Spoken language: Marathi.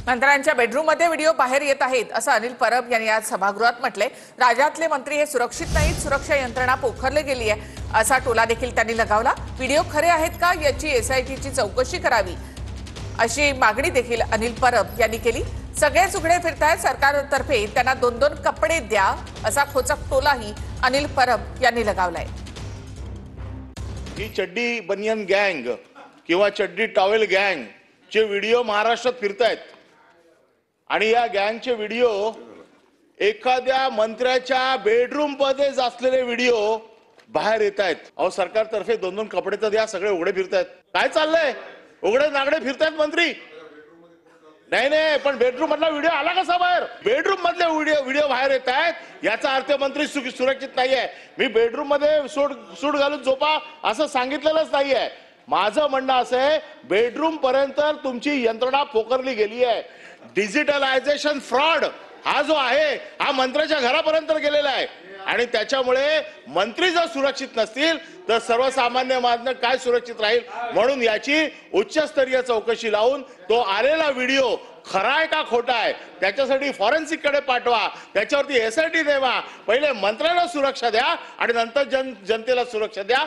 मंत्र्यांच्या बेडरूममध्ये व्हिडिओ बाहेर येत आहेत असं अनिल परब यांनी आज सभागृहात म्हटले। राज्यातले मंत्री हे सुरक्षित नाहीत, सुरक्षा यंत्रणा पोखरली गेली आहे असा टोला देखील त्यांनी लगावला। व्हिडिओ खरे आहेत का याची एसआयटीची चौकशी करावी अशी मागणी देखील अनिल परब यांनी केली। सगळेच उघडे फिरतायत, सरकारतर्फे त्यांना 2-2 कपडे द्या असा खोचक टोलाही अनिल परब यांनी लगावलाय। ही चड्डी बनियन गँग किंवा चड्डी टॉवेल गँग चे व्हिडिओ महाराष्ट्रात फिरतायत आणि या गँगचे व्हिडिओ एखाद्या मंत्र्याच्या बेडरूम मध्ये असलेले व्हिडिओ बाहेर येत आहेत। अहो सरकारतर्फे 2-2 कपडे तर द्या, सगळे उघडे फिरतायत। काय चाललंय? उघडे नागडे फिरतायत मंत्री। नाही पण बेडरूम मधला व्हिडिओ आला कसा बाहेर? बेडरूम मधले व्हिडिओ बाहेर येत आहेत याचा अर्थ मंत्री सुरक्षित नाहीये। मी बेडरूम मध्ये सूट घालून झोपा असं सांगितलेलंच नाहीये। माझं म्हणणं असं आहे, बेडरूम पर्यंत तुमची यंत्रणा पोखरली गेली आहे। डिजिटलायझेशन फ्रॉड हा जो आहे हा मंत्र्याच्या घरापर्यंत गेलेला आहे आणि त्याच्यामुळे मंत्री जर सुरक्षित नसतील तर सर्वसामान्य माणूस काय सुरक्षित राहील? म्हणून याची उच्चस्तरीय चौकशी लावून तो आलेला व्हिडिओ खरा आहे का खोटा आहे त्याच्यासाठी फॉरेन्सिक कडे पाठवा, त्याच्यावरती एसआयटी देवा। पहिले मंत्र्याला सुरक्षा द्या आणि नंतर जनतेला सुरक्षा द्या।